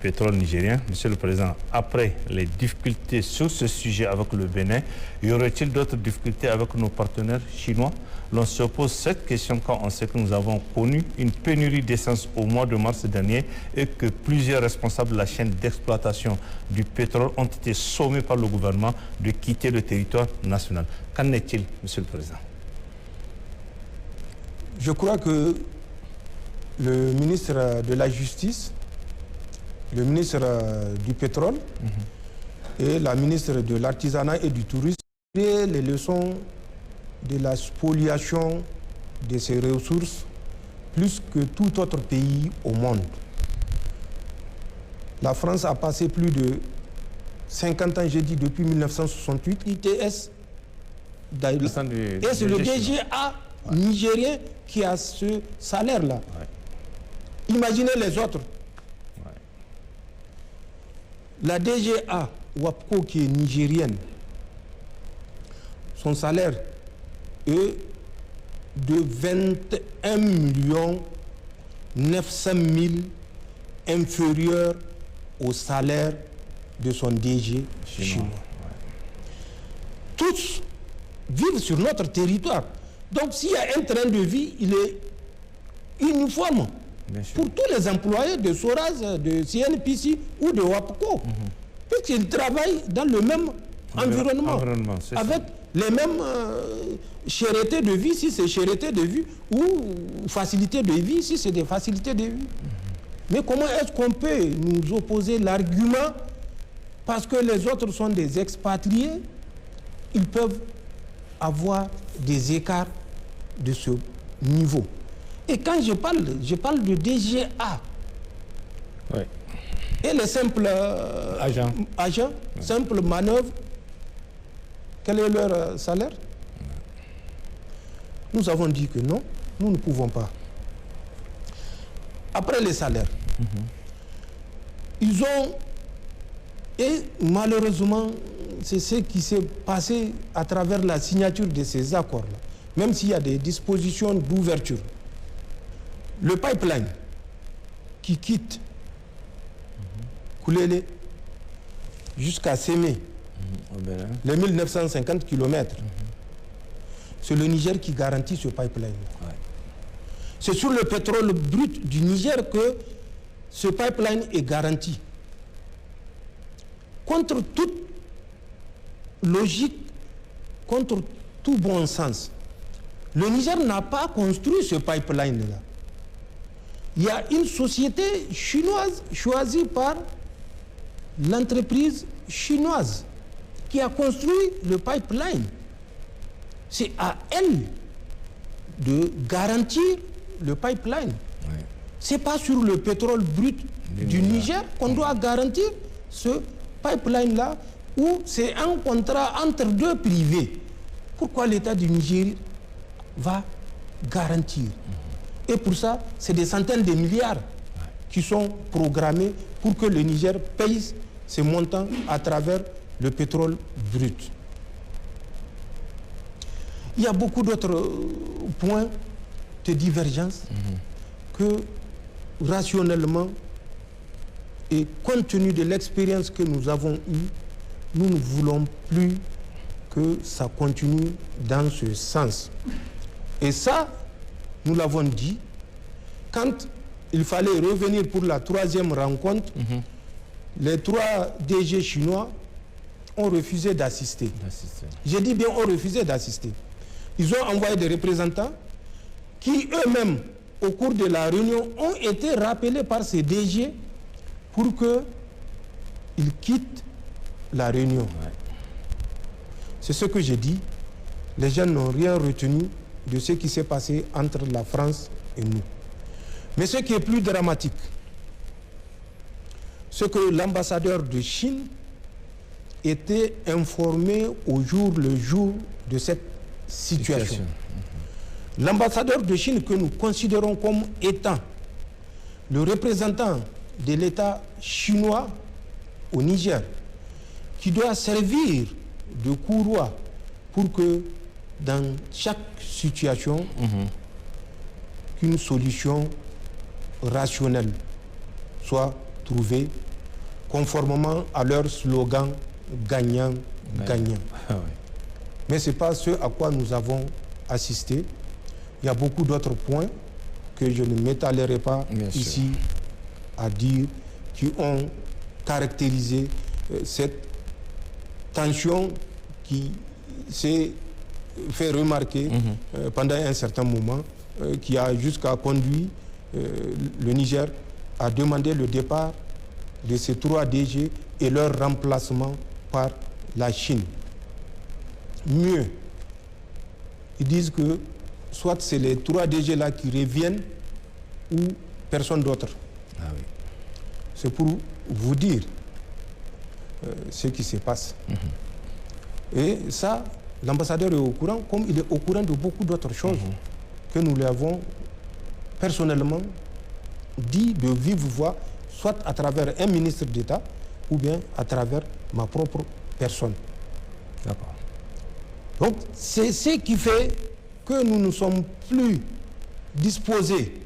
pétrole nigérien. Monsieur le Président, après les difficultés sur ce sujet avec le Bénin, y aurait-il d'autres difficultés avec nos partenaires chinois? L'on se pose cette question quand on sait que nous avons connu une pénurie d'essence au mois de mars dernier et que plusieurs responsables de la chaîne d'exploitation du pétrole ont été sommés par le gouvernement de quitter le territoire national. Qu'en est-il, Monsieur le Président? Je crois que le ministre de la Justice, le ministre du Pétrole et la ministre de l'Artisanat et du Tourisme ont les leçons de la spoliation de ces ressources plus que tout autre pays au monde. La France a passé plus de 50 ans, j'ai dit depuis 1968, ITS, et c'est le DGA nigérien qui a ce salaire-là. Ouais. Imaginez les autres. Ouais. La DGA WAPCO qui est nigérienne, son salaire est de 21 900 000 inférieur au salaire de son DG chinois. Ouais. Tous vivent sur notre territoire. Donc s'il y a un train de vie, il est uniforme pour tous les employés de Soraz, de CNPC ou de WAPCO. Puisqu'ils travaillent dans le même environnement avec les mêmes cherté de vie, si c'est cherté de vie, ou facilité de vie, si c'est des facilités de vie. Mais comment est-ce qu'on peut nous opposer l'argument parce que les autres sont des expatriés, ils peuvent avoir des écarts de ce niveau. Et quand je parle de DGA. Ouais. Et les simples agents simples manœuvres, quel est leur salaire? Nous avons dit que non, nous ne pouvons pas. Après les salaires, ils ont, et malheureusement, c'est ce qui s'est passé à travers la signature de ces accords-là, même s'il y a des dispositions d'ouverture. Le pipeline qui quitte Koulélé jusqu'à Sémé, les 1950 km, c'est le Niger qui garantit ce pipeline. Ouais. C'est sur le pétrole brut du Niger que ce pipeline est garanti. Contre toute logique, contre tout bon sens, le Niger n'a pas construit ce pipeline-là. Il y a une société chinoise choisie par l'entreprise chinoise qui a construit le pipeline. C'est à elle de garantir le pipeline. Ouais. Ce n'est pas sur le pétrole brut du Niger qu'on doit garantir ce pipeline-là, où c'est un contrat entre deux privés. Pourquoi l'État du Niger va garantir? Et pour ça, c'est des centaines de milliards qui sont programmés pour que le Niger paye ces montants à travers le pétrole brut. Il y a beaucoup d'autres points de divergence que rationnellement et compte tenu de l'expérience que nous avons eue, nous ne voulons plus que ça continue dans ce sens. Et ça, nous l'avons dit, quand il fallait revenir pour la troisième rencontre, les trois DG chinois ont refusé d'assister. J'ai dit bien, ont refusé d'assister. Ils ont envoyé des représentants qui eux-mêmes, au cours de la réunion, ont été rappelés par ces DG pour qu'ils quittent la réunion. Ouais. C'est ce que j'ai dit. Les gens n'ont rien retenu de ce qui s'est passé entre la France et nous. Mais ce qui est plus dramatique, c'est que l'ambassadeur de Chine était informé au jour le jour de cette situation. L'ambassadeur de Chine que nous considérons comme étant le représentant de l'État chinois au Niger, qui doit servir de courroie pour que dans chaque situation, qu'une solution rationnelle soit trouvée conformément à leur slogan gagnant-gagnant. Ah oui. Mais ce n'est pas ce à quoi nous avons assisté. Il y a beaucoup d'autres points que je ne m'étalerai pas ici à dire, qui ont caractérisé cette tension qui s'est fait remarquer pendant un certain moment, qui a jusqu'à conduit le Niger à demander le départ de ces 3 DG et leur remplacement par la Chine. Mieux, ils disent que soit c'est les 3 DG là qui reviennent ou personne d'autre. Ah oui. C'est pour vous dire ce qui se passe. Et ça, l'ambassadeur est au courant, comme il est au courant de beaucoup d'autres choses que nous lui avons personnellement dit de vive voix, soit à travers un ministre d'État ou bien à travers ma propre personne. D'accord. Donc, c'est ce qui fait que nous ne sommes plus disposés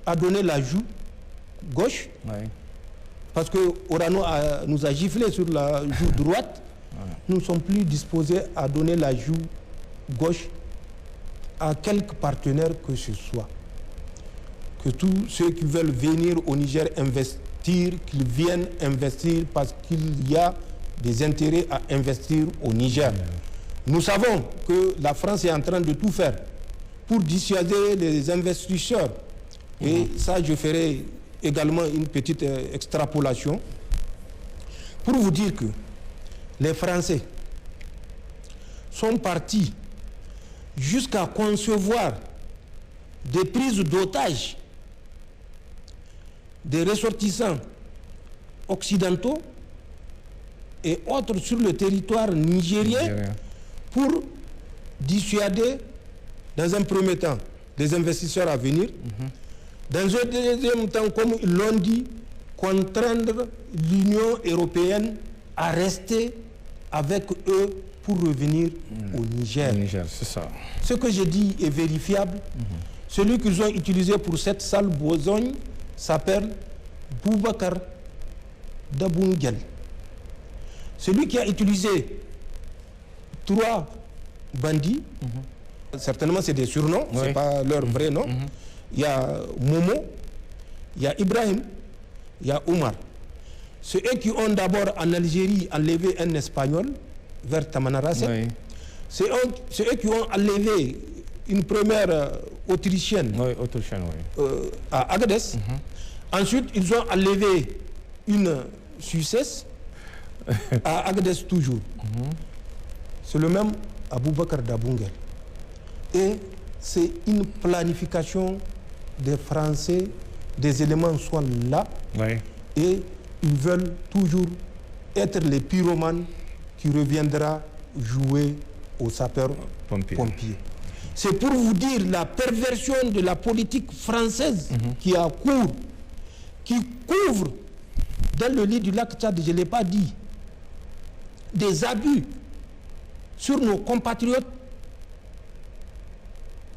à donner la joue gauche, Oui. parce que Orano nous a giflé sur la joue droite. Nous ne sommes plus disposés à donner la joue gauche à quelque partenaire que ce soit. Que tous ceux qui veulent venir au Niger investir, qu'ils viennent investir parce qu'il y a des intérêts à investir au Niger. Nous savons que la France est en train de tout faire pour dissuader les investisseurs. Et ça, je ferai également une petite extrapolation pour vous dire que les Français sont partis jusqu'à concevoir des prises d'otages des ressortissants occidentaux et autres sur le territoire nigérien pour dissuader, dans un premier temps, des investisseurs à venir. Dans un deuxième temps, comme ils l'ont dit, contraindre l'Union européenne à rester avec eux pour revenir au Niger. C'est ça. Ce que je dis est vérifiable. Celui qu'ils ont utilisé pour cette sale besogne s'appelle Boubacar Dabungel. Celui qui a utilisé 3 bandits, certainement c'est des surnoms, ce n'est pas leur vrai nom. Il y a Momo, il y a Ibrahim, il y a Omar. C'est eux qui ont d'abord en Algérie enlevé un Espagnol vers Tamanrasset. C'est eux qui ont enlevé une première Autrichienne, à Agadez. Ensuite, ils ont enlevé une Suissesse à Agadez toujours. C'est le même Aboubacar Dabungel. Et c'est une planification des Français, des éléments sont là, et ils veulent toujours être les pyromanes qui reviendra jouer aux sapeurs-pompiers. C'est pour vous dire la perversion de la politique française qui a cours, qui couvre dans le lit du lac Tchad, je ne l'ai pas dit, des abus sur nos compatriotes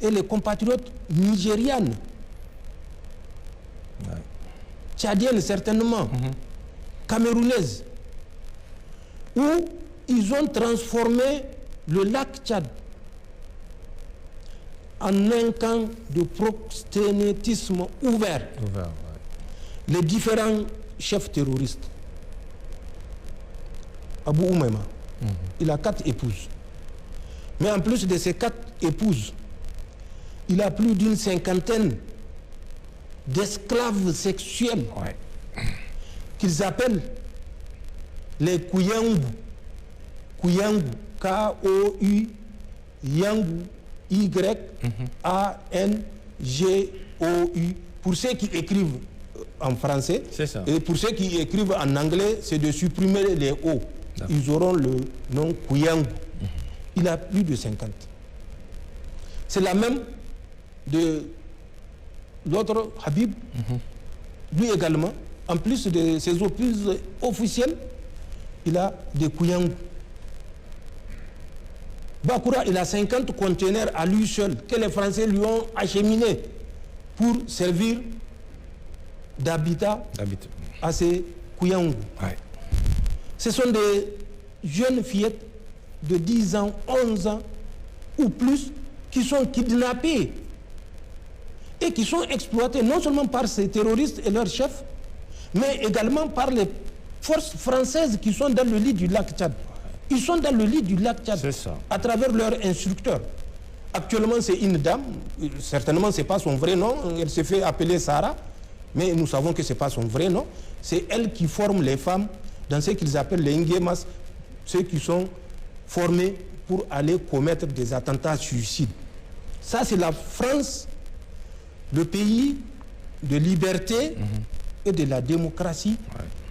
et les compatriotes nigérianes, tchadiennes certainement, camerounaises, où ils ont transformé le lac Tchad en un camp de proxénétisme ouvert. Les différents chefs terroristes. Abou Oumaima, il a 4 épouses. Mais en plus de ces 4 épouses, il a plus d'une 50aine d'esclaves sexuels qu'ils appellent les Kouyangu. Kouyangu, K-O-U, Yangu, Y-A-N-G-O-U. Pour ceux qui écrivent en français, et pour ceux qui écrivent en anglais, c'est de supprimer les O. Ils auront le nom Kouyangu. Il a plus de 50. C'est la même de l'autre Habib, lui également, en plus de ses opus officiels, il a des Kouyangu. Bakoura, il a 50 conteneurs à lui seul que les Français lui ont acheminés pour servir d'habitat à ces Kouyango. Ouais. Ce sont des jeunes fillettes de 10 ans, 11 ans ou plus qui sont kidnappées et qui sont exploitées non seulement par ces terroristes et leurs chefs, mais également par les forces françaises qui sont dans le lit du lac Tchad. Ils sont dans le lit du lac Tchad à travers leurs instructeurs. Actuellement, c'est une dame, certainement ce n'est pas son vrai nom, elle se fait appeler Sarah, mais nous savons que ce n'est pas son vrai nom. C'est elle qui forme les femmes dans ce qu'ils appellent les Nguemas, ceux qui sont formés pour aller commettre des attentats suicides. Ça, c'est la France, le pays de liberté et de la démocratie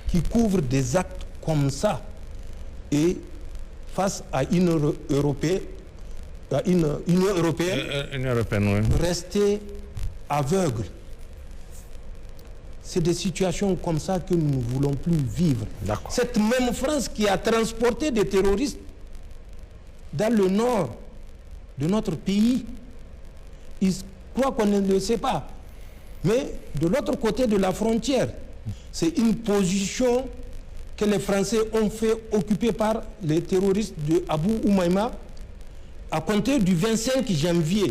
qui couvre des actes comme ça. Et face à une Européenne, Union européenne, rester aveugle. C'est des situations comme ça que nous ne voulons plus vivre. Cette même France qui a transporté des terroristes dans le nord de notre pays, ils croient qu'on ne le sait pas. Mais de l'autre côté de la frontière, c'est une position que les Français ont fait occuper par les terroristes de Abu Umaima à compter du 25 janvier